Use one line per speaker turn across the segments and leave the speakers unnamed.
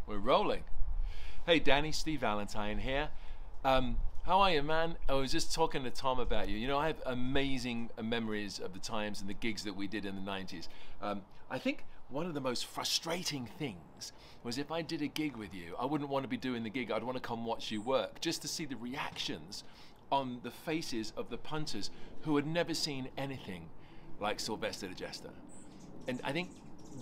We're rolling. Hey, Danny, Steve Valentine here. How are you, man? I was just talking to Tom about you. You know, I have amazing memories of the times and the gigs that we did in the 90s. I think one of the most frustrating things was if I did a gig with you, I wouldn't want to be doing the gig. I'd want to come watch you work just to see the reactions on the faces of the punters who had never seen anything like Sylvester the Jester. And I think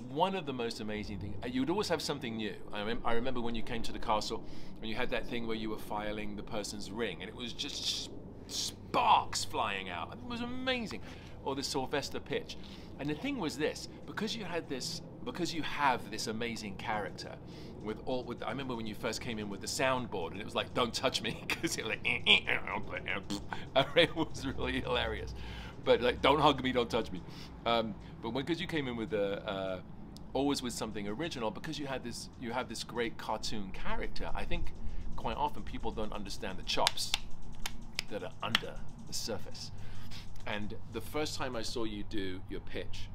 one of the most amazing things, you would always have something new. I remember when you came to the castle and you had that thing where you were filing the person's ring and it was just sparks flying out. It was amazing. Or the Sylvester pitch. And the thing was this, because you have this amazing character I remember when you first came in with the soundboard and it was like, don't touch me, because it was like, it was really hilarious. But like, don't hug me, don't touch me. But because you came in with always with something original, because you have this great cartoon character, I think quite often people don't understand the chops that are under the surface. And the first time I saw you do your pitch,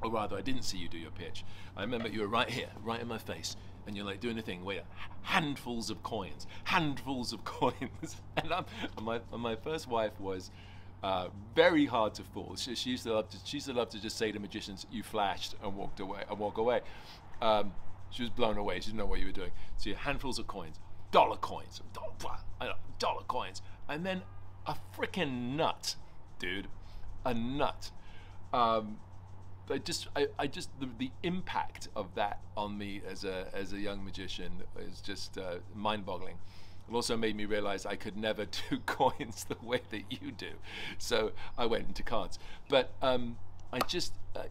or rather I didn't see you do your pitch, I remember you were right here, right in my face, and you're like doing the thing where handfuls of coins. And my first wife was very hard to fool. She used to love to just say to magicians, "You flashed," and walk away. She was blown away. She didn't know what you were doing. So you had handfuls of coins, dollar coins, and then a freaking nut, dude, a nut. The impact of that on me as a young magician is just mind-boggling. It also made me realize I could never do coins the way that you do, so I went into cards. But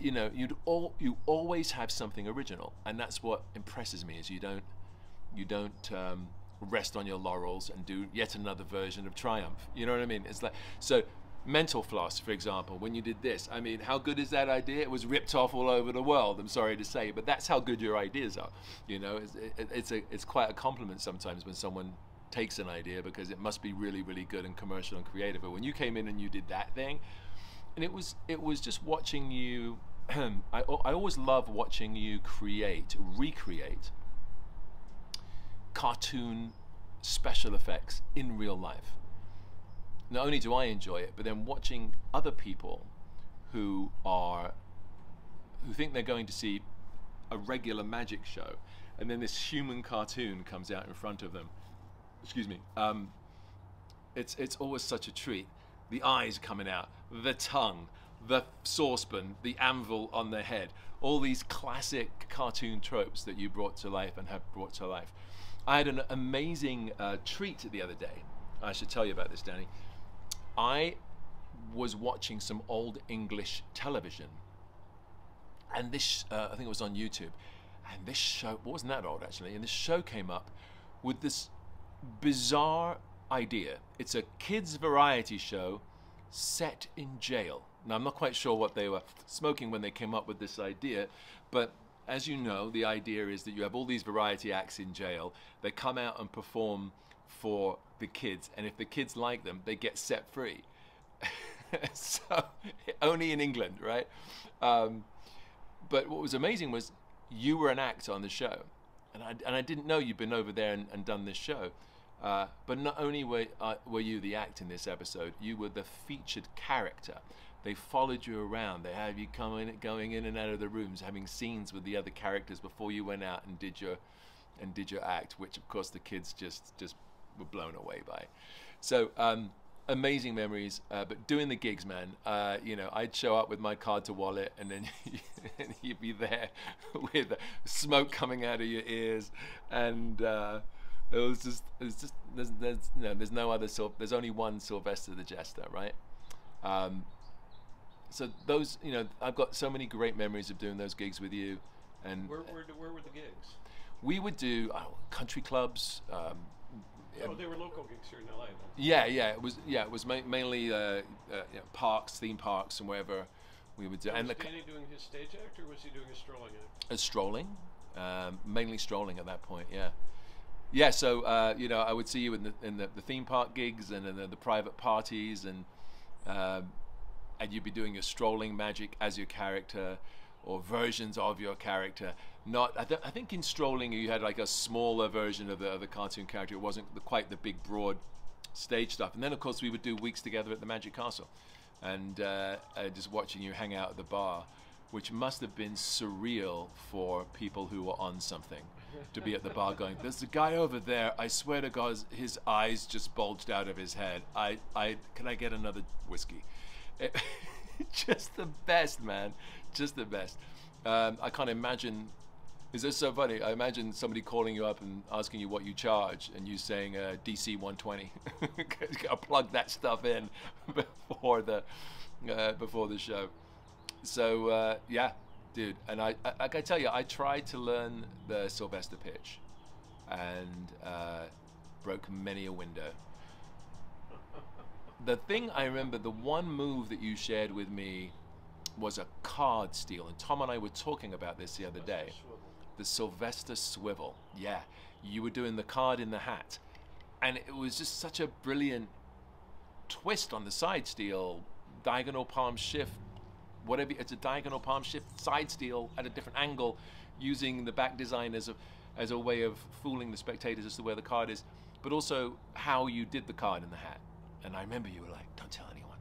you know, you always have something original, and that's what impresses me. Is you don't rest on your laurels and do yet another version of Triumph. You know what I mean? It's like, so mental floss, for example, when you did this, I mean, how good is that idea? It was ripped off all over the world, I'm sorry to say, but that's how good your ideas are. You know, it's quite a compliment sometimes when someone takes an idea, because it must be really, really good and commercial and creative. But when you came in and you did that thing, and it was just watching you, I always love watching you recreate cartoon special effects in real life. Not only do I enjoy it, but then watching other people who think they're going to see a regular magic show, and then this human cartoon comes out in front of them. Excuse me. It's always such a treat. The eyes coming out, the tongue, the saucepan, the anvil on the head. All these classic cartoon tropes that you brought to life and have brought to life. I had an amazing treat the other day. I should tell you about this, Danny. I was watching some old English television, and this, I think it was on YouTube, and this show, wasn't that old actually, and this show came up with this bizarre idea. It's a kids variety show set in jail. Now, I'm not quite sure what they were smoking when they came up with this idea, but as you know, the idea is that you have all these variety acts in jail. They come out and perform for the kids, and if the kids like them, they get set free. So only in England, right? But what was amazing was you were an act on the show, and I didn't know you'd been over there and done this show. But not only were you the act in this episode, you were the featured character. They followed you around. They had you going in and out of the rooms, having scenes with the other characters before you went out and did your act, which of course the kids just were blown away by. So amazing memories. But doing the gigs, man, you know, I'd show up with my card to wallet, and then and you'd be there with smoke coming out of your ears, and there's only one Sylvester the Jester, right? So those, you know, I've got so many great memories of doing those gigs with you. And
where were the gigs?
We would do country clubs.
Oh, they were local gigs here in LA then.
Yeah, it was mainly you know, parks, theme parks, and wherever we would do.
So
and
was Danny doing his stage act, or was he doing a strolling act?
Strolling, mainly strolling at that point. Yeah. So you know, I would see you in the theme park gigs and in the private parties, and you'd be doing your strolling magic as your character, or versions of your character. not. I think in Strolling you had like a smaller version of the cartoon character. It wasn't quite the big broad stage stuff. And then of course we would do weeks together at the Magic Castle, and just watching you hang out at the bar, which must have been surreal for people who were on something, to be at the bar going, there's a guy over there, I swear to God, his eyes just bulged out of his head. Can I get another whiskey? Just the best, man. Just the best. I can't imagine. Is this so funny? I imagine somebody calling you up and asking you what you charge, and you saying DC 120. You gotta plug that stuff in before the show. So yeah, dude. And I tell you, I tried to learn the Sylvester pitch, and broke many a window. The thing I remember, the one move that you shared with me was a card steal, and Tom and I were talking about this the other day. The Sylvester swivel. Yeah, you were doing the card in the hat, and it was just such a brilliant twist on the side steal, diagonal palm shift, whatever. It's a diagonal palm shift side steal at a different angle, using the back design as a way of fooling the spectators as to where the card is, but also how you did the card in the hat. And I remember you were like, don't tell anyone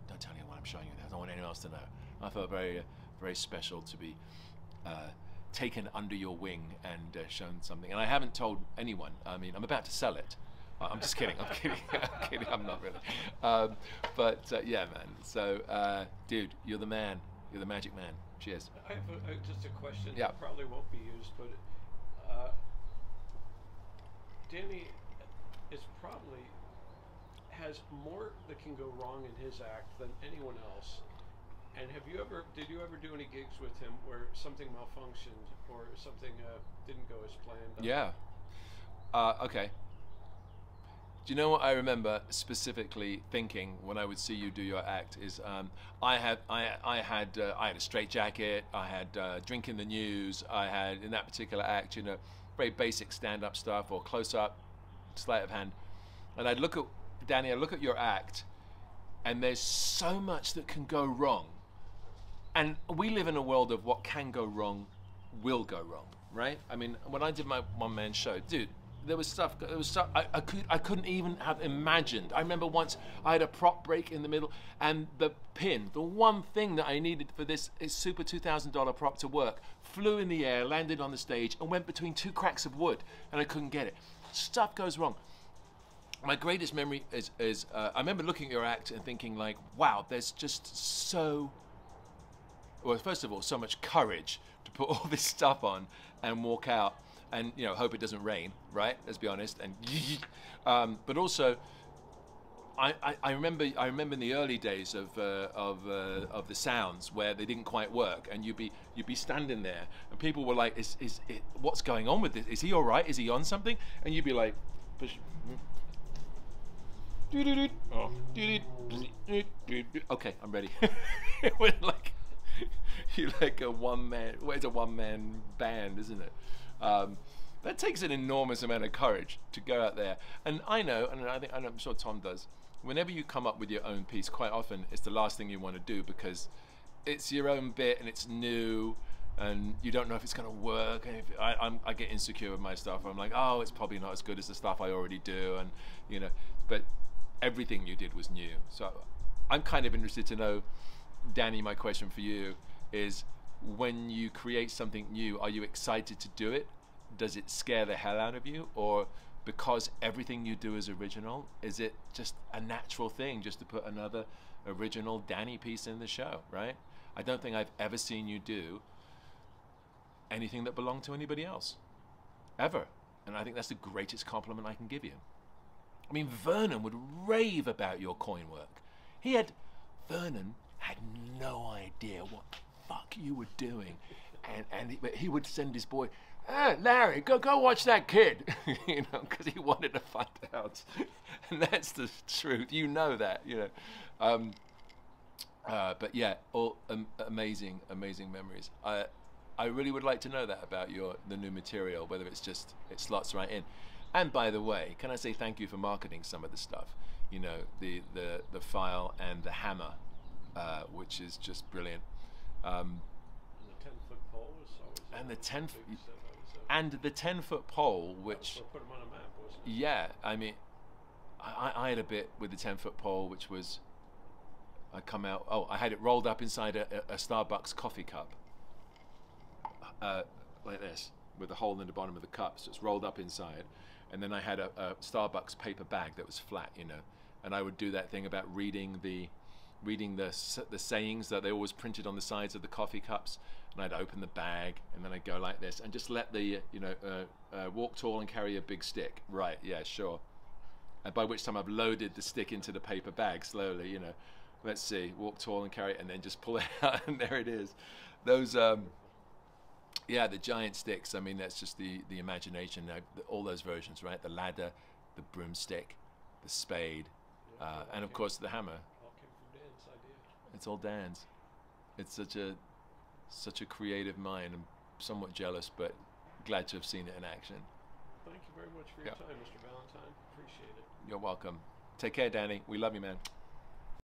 I'm showing you that. I don't want anyone else to know. I felt very, very special to be taken under your wing and shown something. And I haven't told anyone. I mean, I'm about to sell it. I'm just kidding. I'm kidding. I'm kidding. I'm not really. But yeah, man. So, dude, you're the man. You're the magic man. Cheers.
I have just a question
Yeah.
that probably won't be used, but Danny is probably has more that can go wrong in his act than anyone else. And did you ever do any gigs with him where something malfunctioned or something didn't go as planned?
Yeah. Okay. Do you know what I remember specifically thinking when I would see you do your act is I had a straitjacket, I had Drink in the News, I had in that particular act, you know, very basic stand-up stuff or close-up, sleight of hand, and I'd look at Danny, I look at your act, and there's so much that can go wrong. And we live in a world of what can go wrong will go wrong, right? I mean, when I did my one-man show, dude, there was stuff I couldn't even have imagined. I remember once I had a prop break in the middle, and the pin, the one thing that I needed for this super $2,000 prop to work, flew in the air, landed on the stage, and went between two cracks of wood, and I couldn't get it. Stuff goes wrong. My greatest memory is I remember looking at your act and thinking like, wow, there's just well, first of all, so much courage to put all this stuff on and walk out and, you know, hope it doesn't rain, right? Let's be honest. And but also, I remember in the early days of the sounds where they didn't quite work, and you'd be standing there, and people were like, "Is it? What's going on with this? Is he all right? Is he on something?" And you'd be like, push. Okay, I'm ready. It was like you're like a one-man. Well, it's a one-man band, isn't it? That takes an enormous amount of courage to go out there. And I know, and I'm sure Tom does. Whenever you come up with your own piece, quite often it's the last thing you want to do because it's your own bit and it's new, and you don't know if it's going to work. And I get insecure with my stuff. I'm like, oh, it's probably not as good as the stuff I already do, and you know. But everything you did was new. So I'm kind of interested to know, Danny, my question for you is, when you create something new, are you excited to do it? Does it scare the hell out of you? Or because everything you do is original, is it just a natural thing just to put another original Danny piece in the show, right? I don't think I've ever seen you do anything that belonged to anybody else, ever. And I think that's the greatest compliment I can give you. I mean, Vernon would rave about your coin work. Vernon had no idea what the fuck you were doing. And he would send his boy, Larry, go watch that kid, you know, because he wanted to find out. And that's the truth. You know that, you know. But yeah, all amazing memories. I really would like to know that about the new material, whether it's just, it slots right in. And by the way, can I say thank you for marketing some of the stuff? You know, the file and the hammer, which is just brilliant.
And the 10-foot pole was always.
And the 10. And the 10-foot pole, which
That's what put him on a map, wasn't it?
yeah, I mean, I had a bit with the 10-foot pole, which was I had it rolled up inside a Starbucks coffee cup, like this, with a hole in the bottom of the cup, so it's rolled up inside. And then I had a Starbucks paper bag that was flat, you know, and I would do that thing about reading the sayings that they always printed on the sides of the coffee cups, and I'd open the bag and then I'd go like this and just let the walk tall and carry a big stick. Right, yeah, sure. And by which time I've loaded the stick into the paper bag slowly, you know. Let's see, walk tall and carry it, and then just pull it out, and there it is. Those yeah, the giant sticks, I mean, that's just the imagination. All those versions, right? The ladder, the broomstick, the spade, and of course the hammer.
All came from Dan's idea.
It's all Dan's. It's such a creative mind. I'm somewhat jealous, but glad to have seen it in action.
Thank you very much for your time, Mr. Valentine. Appreciate it.
You're welcome. Take care, Danny. We love you, man.